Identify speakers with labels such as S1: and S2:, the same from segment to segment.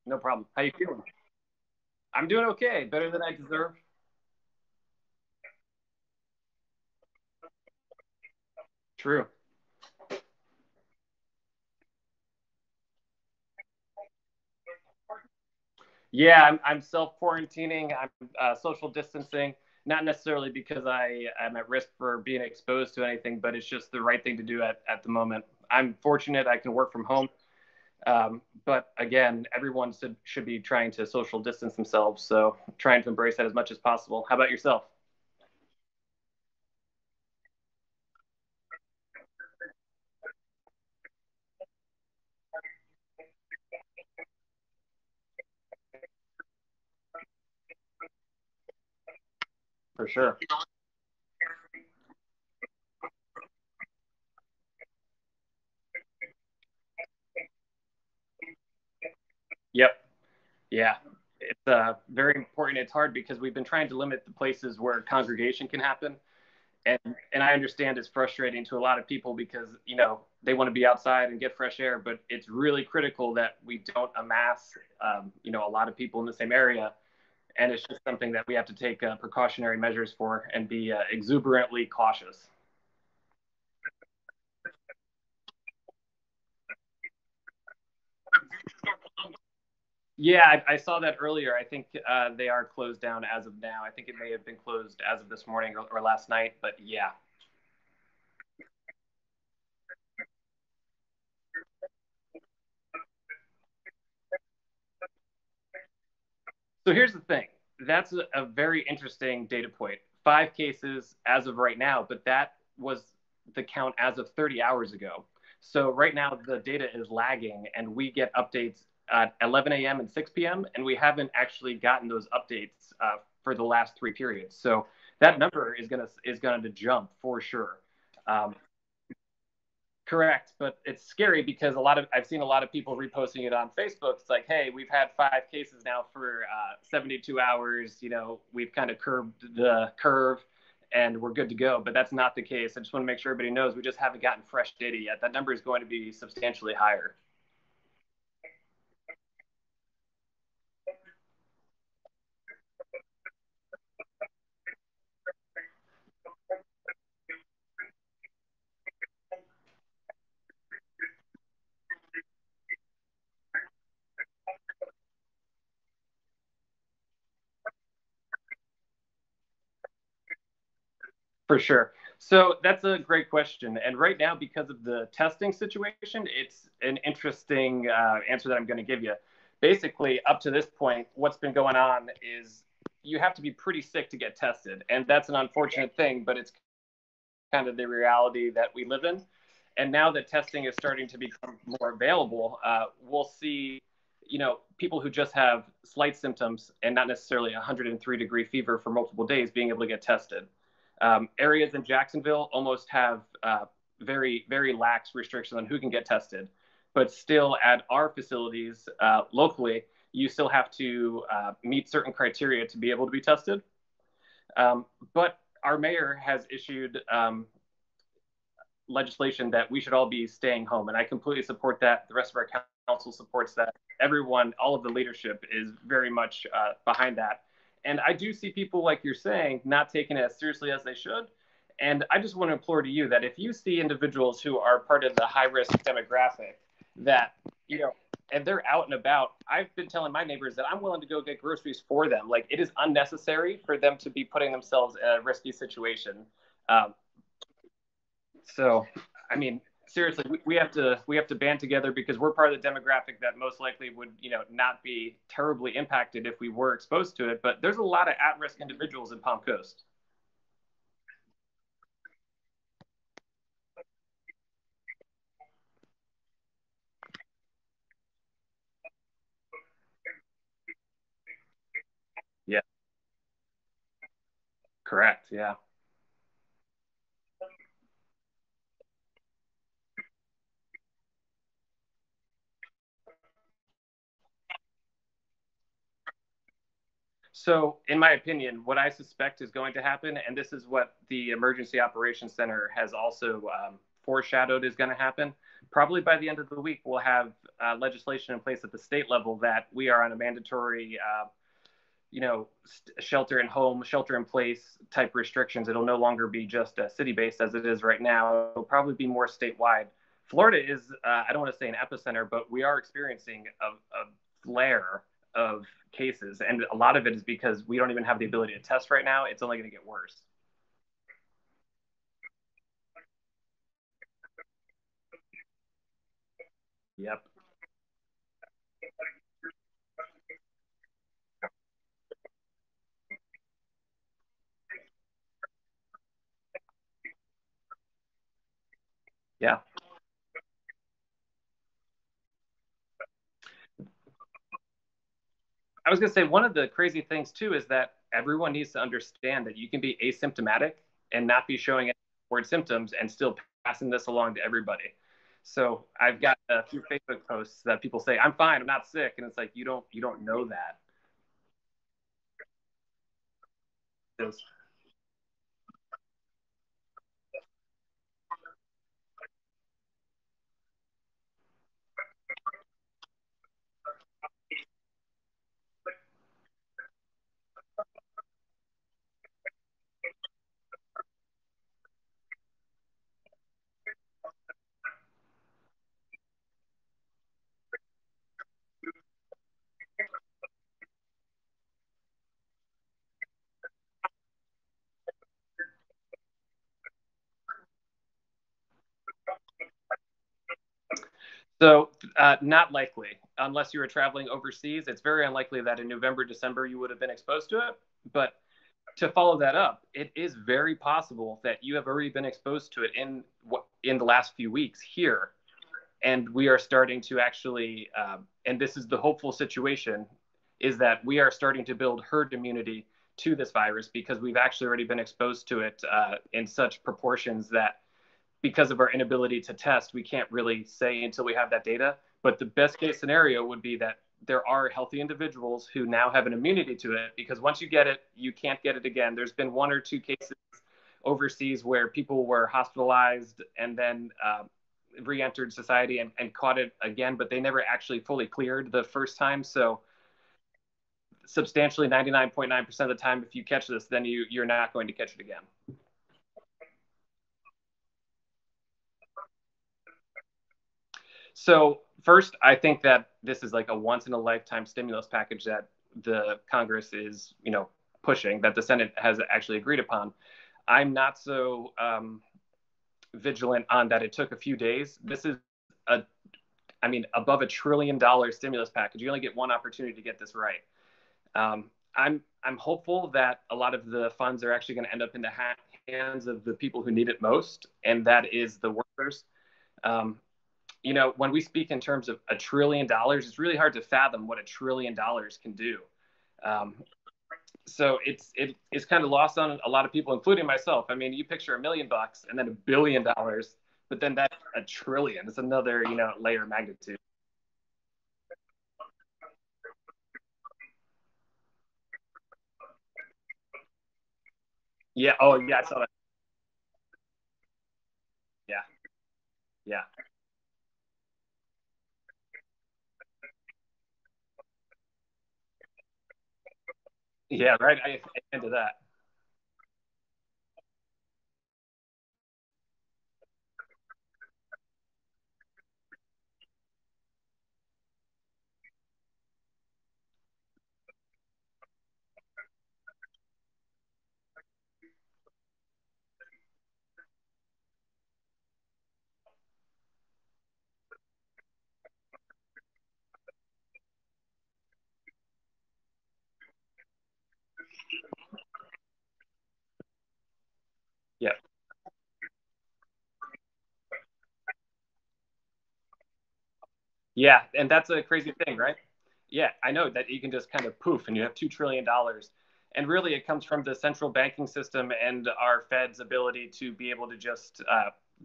S1: No problem. How you feeling? I'm doing okay. Better than I deserve. True. Yeah, I'm self quarantining. I'm social distancing. Not necessarily because I'm at risk for being exposed to anything, but it's just the right thing to do at the moment. I'm fortunate I can work from home. But again, everyone should be trying to social distance themselves. So trying to embrace that as much as possible. How about yourself? For sure. Yep. Yeah. It's very important. It's hard because we've been trying to limit the places where congregation can happen. And I understand it's frustrating to a lot of people because they want to be outside and get fresh air, but it's really critical that we don't amass a lot of people in the same area, and it's just something that we have to take precautionary measures for and be exuberantly cautious. Yeah, I saw that earlier. I think they are closed down as of now. I think it may have been closed as of this morning or last night, but yeah. So here's the thing. That's a very interesting data point. 5 cases as of right now, but that was the count as of 30 hours ago. So right now the data is lagging, and we get updates at 11 a.m. and 6 p.m. and we haven't actually gotten those updates for the last 3 periods. So that number is gonna jump for sure. Um, Correct, but it's scary because I've seen a lot of people reposting it on Facebook. It's like, hey, we've had 5 cases now for 72 hours. We've kind of curbed the curve, and we're good to go. But that's not the case. I just want to make sure everybody knows we just haven't gotten fresh data yet. That number is going to be substantially higher. For sure. So that's a great question. And right now, because of the testing situation, it's an interesting answer that I'm going to give you. Basically, up to this point, what's been going on is you have to be pretty sick to get tested. And that's an unfortunate thing, but it's kind of the reality that we live in. And now that testing is starting to become more available, we'll see, people who just have slight symptoms and not necessarily a 103-degree fever for multiple days being able to get tested. Areas in Jacksonville almost have very, very lax restrictions on who can get tested. But still, at our facilities locally, you still have to meet certain criteria to be able to be tested. But our mayor has issued legislation that we should all be staying home, and I completely support that. The rest of our council supports that. Everyone, all of the leadership is very much behind that. And I do see people, like you're saying, not taking it as seriously as they should. And I just want to implore to you that if you see individuals who are part of the high risk demographic, that, you know, and they're out and about, I've been telling my neighbors that I'm willing to go get groceries for them. Like, it is unnecessary for them to be putting themselves in a risky situation. Um, so, I mean, seriously, we have to band together because we're part of the demographic that most likely would, not be terribly impacted if we were exposed to it. But there's a lot of at-risk individuals in Palm Coast. Yeah, correct. Yeah. So, in my opinion, what I suspect is going to happen, and this is what the Emergency Operations Center has also foreshadowed is going to happen. Probably by the end of the week, we'll have legislation in place at the state level that we are on a mandatory, shelter in home, shelter in place type restrictions. It'll no longer be just city based as it is right now. It'll probably be more statewide. Florida is, I don't want to say an epicenter, but we are experiencing a flare of cases. And a lot of it is because we don't even have the ability to test right now. It's only going to get worse. Yep. Yeah. I was going to say one of the crazy things too is that everyone needs to understand that you can be asymptomatic and not be showing any word symptoms and still passing this along to everybody. So I've got a few Facebook posts that people say, I'm fine, I'm not sick. And it's like, you don't know that. It's- So, not likely, unless you were traveling overseas. It's very unlikely that in November, December, you would have been exposed to it. But to follow that up, it is very possible that you have already been exposed to it in the last few weeks here, and we are starting to actually, and this is the hopeful situation, is that we are starting to build herd immunity to this virus because we've actually already been exposed to it in such proportions that because of our inability to test, we can't really say until we have that data. But the best case scenario would be that there are healthy individuals who now have an immunity to it because once you get it, you can't get it again. There's been one or two cases overseas where people were hospitalized and then re-entered society and caught it again, but they never actually fully cleared the first time. So substantially 99.9% of the time, if you catch this, then you're not going to catch it again. So first, I think that this is like a once in a lifetime stimulus package that the Congress is, pushing that the Senate has actually agreed upon. I'm not so vigilant on that. It took a few days. This is a, I mean, above $1 trillion stimulus package. You only get one opportunity to get this right. I'm hopeful that a lot of the funds are actually going to end up in the hands of the people who need it most, and that is the workers. Um, when we speak in terms of $1 trillion, it's really hard to fathom what $1 trillion can do. Um, so it's kind of lost on a lot of people, including myself. I mean, you picture $1 million and then $1 billion, but then that's a trillion. It's another layer of magnitude. Yeah. Oh yeah, I saw that. Yeah. Yeah. Yeah. Right. I into that. Yeah. Yeah, and that's a crazy thing, right? Yeah, I know that you can just kind of poof and you have $2 trillion. And really, it comes from the central banking system and our Fed's ability to be able to just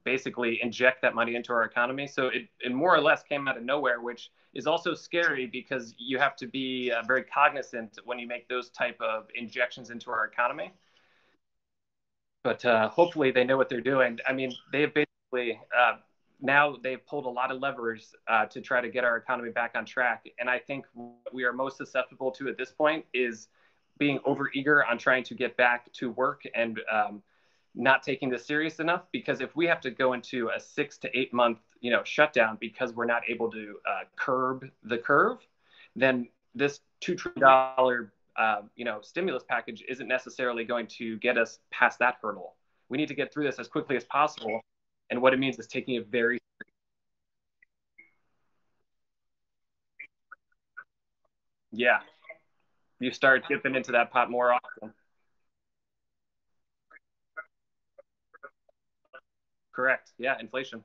S1: basically inject that money into our economy. So it more or less came out of nowhere, which is also scary because you have to be very cognizant when you make those type of injections into our economy. But hopefully, they know what they're doing. I mean, they have been basically now they've pulled a lot of levers to try to get our economy back on track. And I think what we are most susceptible to at this point is being overeager on trying to get back to work and not taking this serious enough. Because if we have to go into a 6 to 8 month, shutdown because we're not able to curb the curve, then this $2 trillion stimulus package isn't necessarily going to get us past that hurdle. We need to get through this as quickly as possible. And what it means is taking it very, yeah, you start dipping into that pot more often. Correct. Yeah, inflation.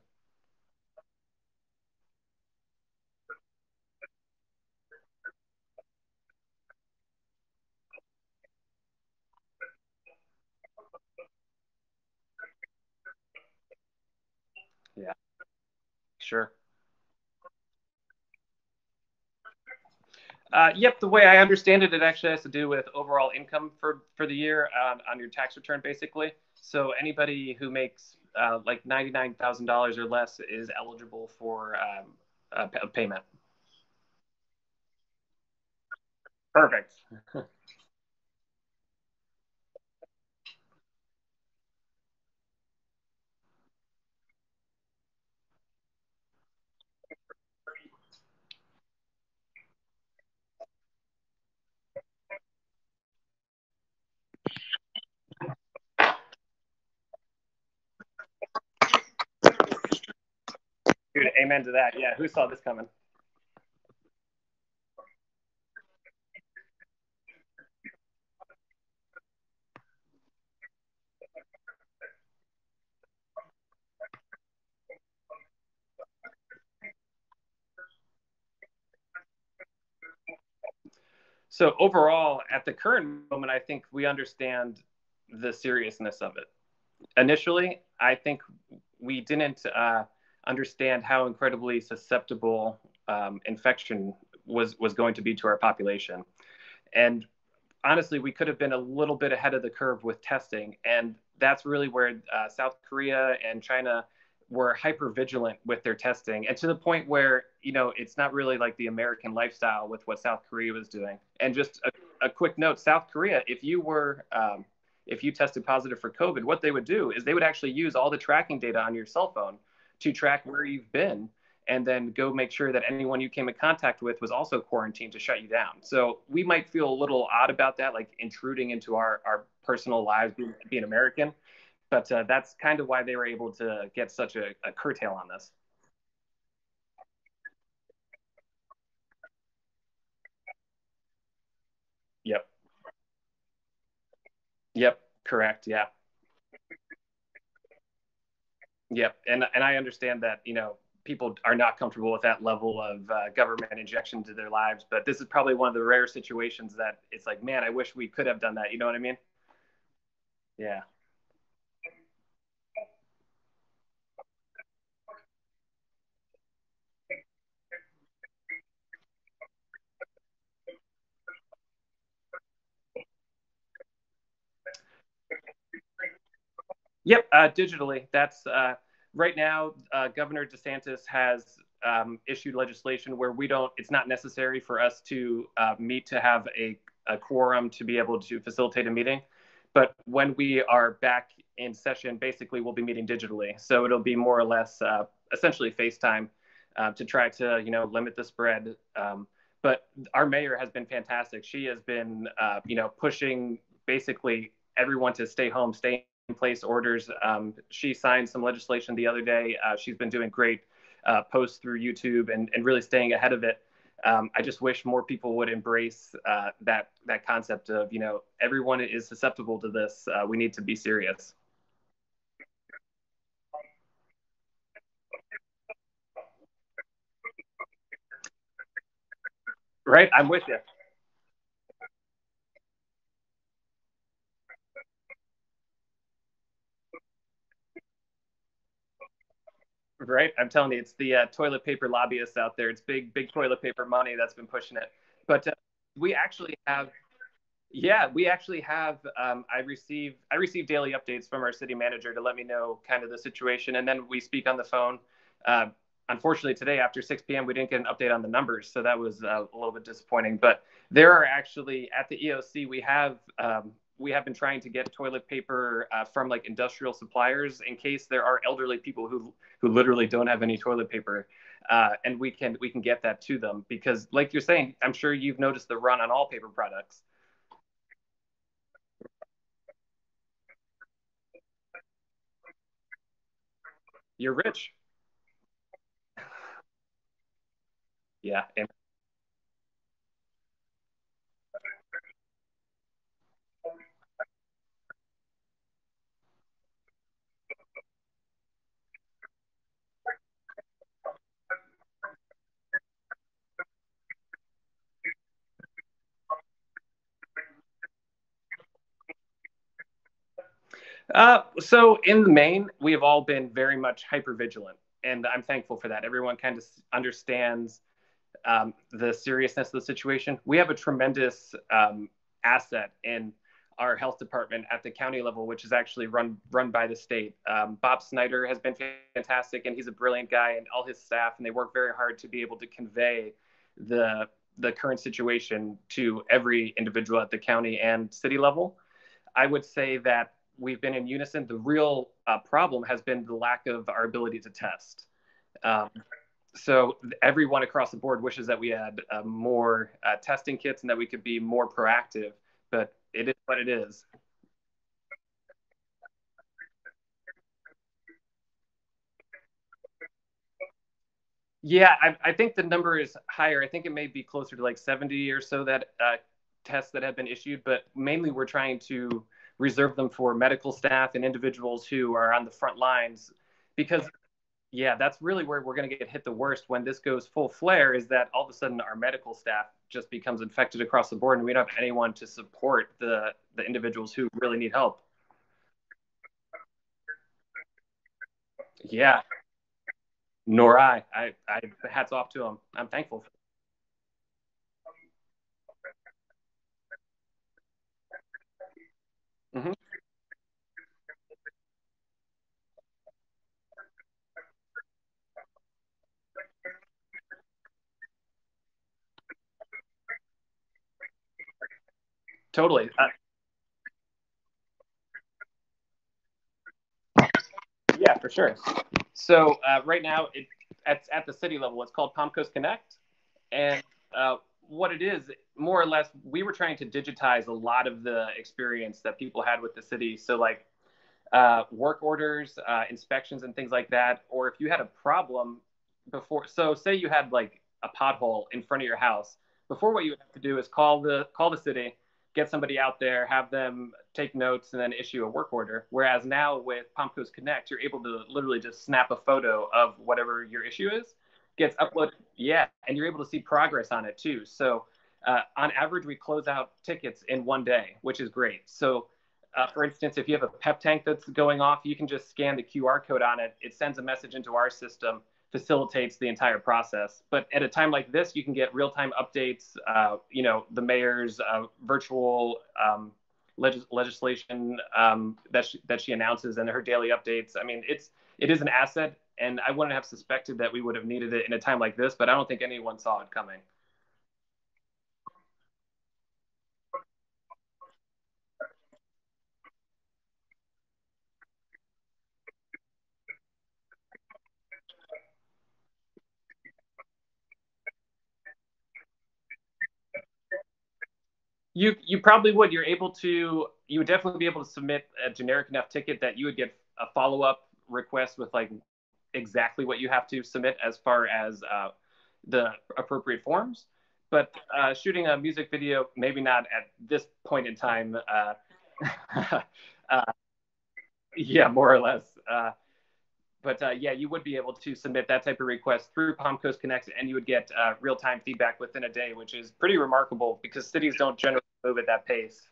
S1: Yeah, sure. Yep, the way I understand it, it actually has to do with overall income for the year on your tax return, basically. So anybody who makes like $99,000 or less is eligible for a payment. Perfect. Dude, amen to that. Yeah, who saw this coming? So overall, at the current moment, I think we understand the seriousness of it. Initially, I think we didn't understand how incredibly susceptible infection was going to be to our population. And honestly, we could have been a little bit ahead of the curve with testing. And that's really where South Korea and China were hyper vigilant with their testing, and to the point where it's not really like the American lifestyle with what South Korea was doing. And just a quick note: South Korea, if you tested positive for COVID, what they would do is they would actually use all the tracking data on your cell phone to track where you've been, and then go make sure that anyone you came in contact with was also quarantined to shut you down. So we might feel a little odd about that, like intruding into our personal lives, being American. But that's kind of why they were able to get such a curtail on this. Yep. Yep. Correct. Yeah. Yep. And I understand that people are not comfortable with that level of government injection to their lives, but this is probably one of the rare situations that it's like, man, I wish we could have done that. You know what I mean? Yeah. Yep, digitally. That's right now. Governor DeSantis has issued legislation where we don't. It's not necessary for us to meet to have a quorum to be able to facilitate a meeting. But when we are back in session, basically we'll be meeting digitally. So it'll be more or less essentially FaceTime to try to limit the spread. But our mayor has been fantastic. She has been pushing basically everyone to stay home, stay in place orders. She signed some legislation the other day. She's been doing great posts through YouTube and really staying ahead of it. I just wish more people would embrace that concept of everyone is susceptible to this. We need to be serious. Right, I'm with you. Right, I'm telling you, it's the toilet paper lobbyists out there. It's big toilet paper money that's been pushing it. But we actually have Yeah, we actually have. I receive daily updates from our city manager to let me know kind of the situation, and then we speak on the phone. Uh, Unfortunately, today after 6 p.m., we didn't get an update on the numbers, so that was a little bit disappointing. But there are actually at the EOC we have been trying to get toilet paper from like industrial suppliers in case there are elderly people who literally don't have any toilet paper, and we can get that to them because, like you're saying, I'm sure you've noticed the run on all paper products. You're rich. Yeah. So in the main, we have all been very much hyper vigilant, and I'm thankful for that. Everyone kind of understands the seriousness of the situation. We have a tremendous asset in our health department at the county level, which is actually run by the state. Bob Snyder has been fantastic, and he's a brilliant guy, and all his staff, and they work very hard to be able to convey the the current situation to every individual at the county and city level. I would say that we've been in unison. The real problem has been the lack of our ability to test. Um, so everyone across the board wishes that we had more testing kits and that we could be more proactive, but it is what it is. Yeah, I think the number is higher. I think it may be closer to like 70 or so that tests that have been issued, but mainly we're trying to reserve them for medical staff and individuals who are on the front lines because yeah, that's really where we're going to get hit the worst when this goes full flare is that all of a sudden our medical staff just becomes infected across the board and we don't have anyone to support the individuals who really need help. Yeah, nor I hats off to them. I'm thankful. Mm-hmm. Totally. Yeah, for sure. So right now, at the city level, it's called Palm Coast Connect, and what it is, more or less, we were trying to digitize a lot of the experience that people had with the city. So like work orders, inspections, and things like that. Or if you had a problem before, so say you had like a pothole in front of your house, before what you would have to do is call the city, get somebody out there, have them take notes, and then issue a work order. Whereas now with Palm Coast Connect, you're able to literally just snap a photo of whatever your issue is, gets uploaded, yeah, and you're able to see progress on it too. So on average, we close out tickets in one day, which is great. So for instance, if you have a pep tank that's going off, you can just scan the QR code on it. It sends a message into our system, facilitates the entire process. But at a time like this, you can get real-time updates. The mayor's virtual legislation that she announces and her daily updates. I mean, it is an asset, and I wouldn't have suspected that we would have needed it in a time like this. But I don't think anyone saw it coming. You probably would. You would definitely be able to submit a generic enough ticket that you would get a follow up request with like exactly what you have to submit as far as the appropriate forms. But shooting a music video, maybe not at this point in time. Uh, yeah, more or less. But yeah, you would be able to submit that type of request through Palm Coast Connect, and you would get real time feedback within a day, which is pretty remarkable because cities don't generally move at that pace.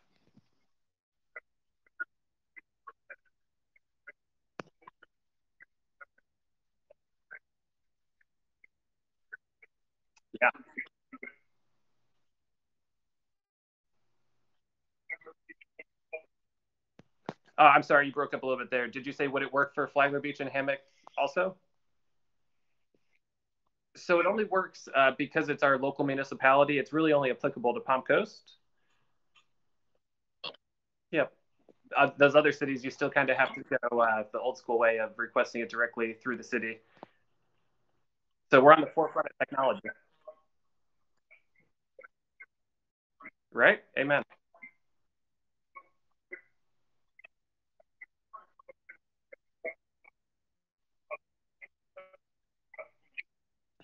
S1: Yeah. Oh, I'm sorry, you broke up a little bit there. Did you say would it work for Flagler Beach and Hammock also? So it only works because it's our local municipality. It's really only applicable to Palm Coast. Yep. Those other cities, you still kind of have to go the old school way of requesting it directly through the city. So we're on the forefront of technology, right? Amen.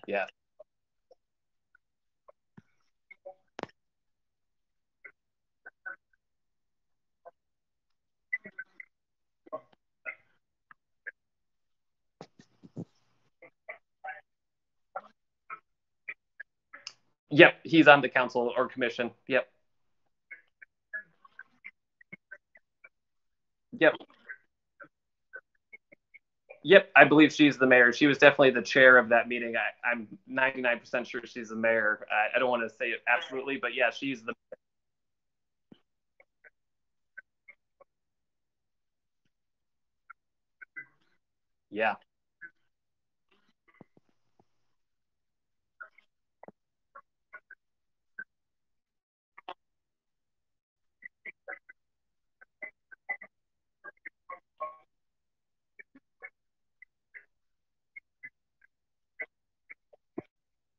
S1: Yeah. Yep. He's on the council or commission. Yep. Yep. Yep. I believe she's the mayor. She was definitely the chair of that meeting. I'm 99% sure she's the mayor. I don't want to say it absolutely, but yeah, she's the. Yeah.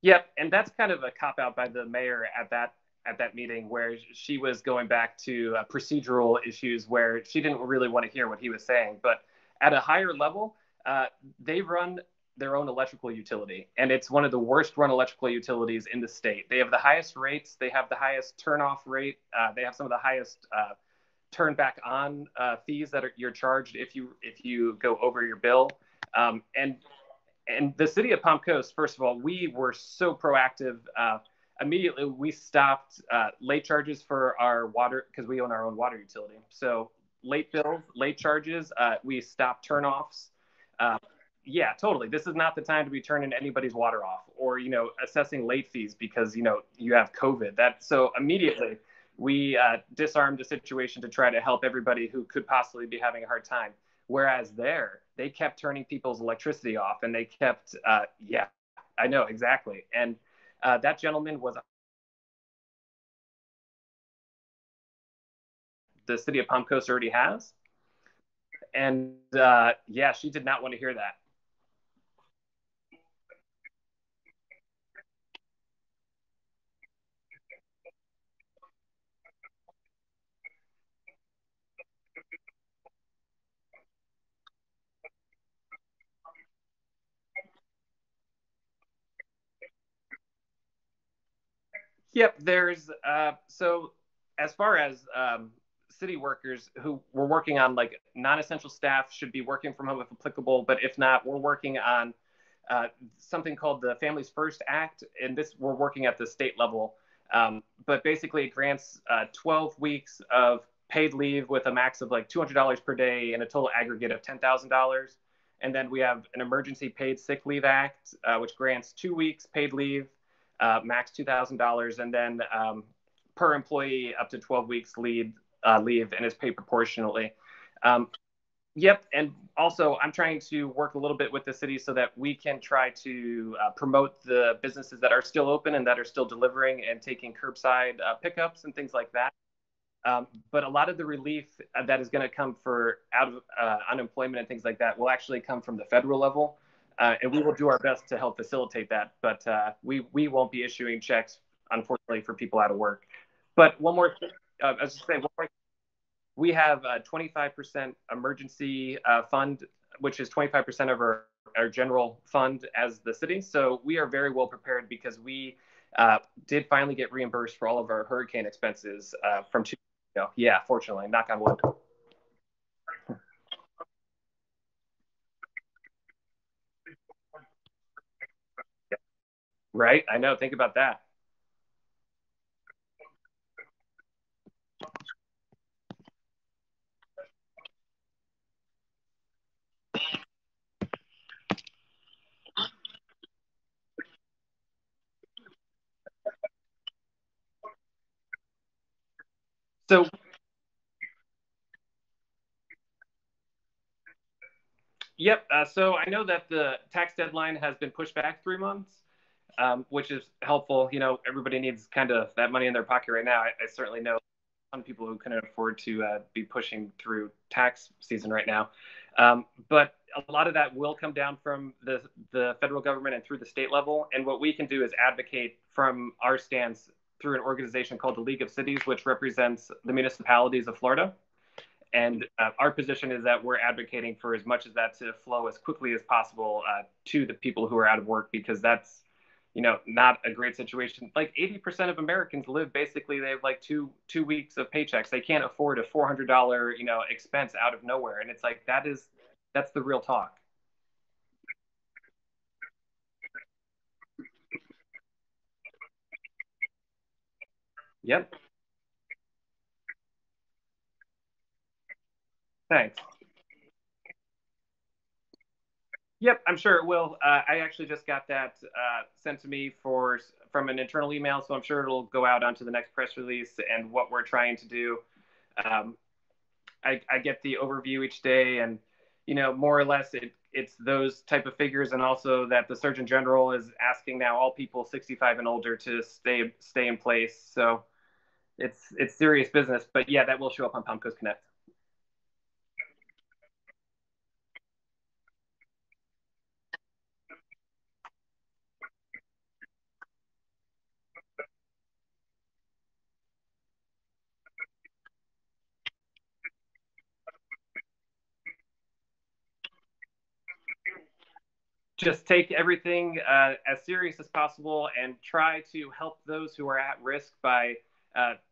S1: Yep, and that's kind of a cop out by the mayor at that meeting where she was going back to procedural issues where she didn't really want to hear what he was saying. But at a higher level, they run their own electrical utility, and it's one of the worst run electrical utilities in the state. They have the highest rates, they have the highest turn off rate, they have some of the highest turn back on fees that you're charged if you go over your bill. And the city of Palm Coast, first of all, we were so proactive. Immediately, we stopped late charges for our water because we own our own water utility. So late bills, late charges, we stopped turnoffs. Uh, yeah, totally. This is not the time to be turning anybody's water off or assessing late fees because you have COVID. That so immediately we disarmed the situation to try to help everybody who could possibly be having a hard time. Whereas there, they kept turning people's electricity off, and they kept, yeah, I know exactly. And that gentleman was the city of Palm Coast already has, and yeah, she did not want to hear that. Yep, there's so as far as city workers who we're working on, like non-essential staff should be working from home if applicable, but if not, we're working on something called the Families First Act, and this we're working at the state level. But basically, it grants 12 weeks of paid leave with a max of like $200 per day and a total aggregate of $10,000. And then we have an Emergency Paid Sick Leave Act, which grants 2 weeks paid leave, max $2,000, and then per employee up to 12 weeks leave and is paid proportionally. Um, Yep, and also I'm trying to work a little bit with the city so that we can try to promote the businesses that are still open and that are still delivering and taking curbside pickups and things like that. But a lot of the relief that is going to come for out of unemployment and things like that will actually come from the federal level, and we will do our best to help facilitate that. But we won't be issuing checks, unfortunately, for people out of work. But one more, I was just saying, one more we have a 25% emergency fund, which is 25% of our general fund as the city. So we are very well prepared because we did finally get reimbursed for all of our hurricane expenses from 2 years ago. Yeah, fortunately, knock on wood. Right? I know. Think about that. So Yep. So I know that the tax deadline has been pushed back 3 months, which is helpful. Everybody needs kind of that money in their pocket right now. I certainly know some people who couldn't afford to be pushing through tax season right now. But a lot of that will come down from the federal government and through the state level. And what we can do is advocate from our stance through an organization called the League of Cities, which represents the municipalities of Florida. And our position is that we're advocating for as much of that to flow as quickly as possible to the people who are out of work, because that's, not a great situation. Like 80% of Americans live basically, they have like two weeks of paychecks. They can't afford a $400, expense out of nowhere. And it's like, that's the real talk. Yep. Thanks. Yep, I'm sure it will. I actually just got that sent to me from an internal email, so I'm sure it'll go out onto the next press release and what we're trying to do. Um, I get the overview each day, and more or less it's those type of figures, and also that the Surgeon General is asking now all people 65 and older to stay in place. So it's serious business, but yeah, that will show up on Palm Coast Connect. Just take everything as serious as possible and try to help those who are at risk by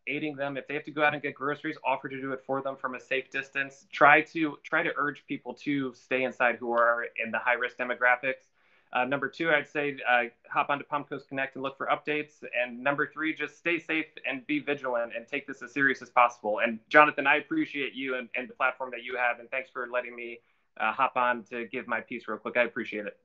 S1: aiding them. If they have to go out and get groceries, offer to do it for them from a safe distance. Try to urge people to stay inside who are in the high risk demographics. Number two, I'd say hop onto Palm Coast Connect and look for updates. And number three, just stay safe and be vigilant and take this as serious as possible. And Jonathan, I appreciate you and the platform that you have. And thanks for letting me hop on to give my piece real quick. I appreciate it.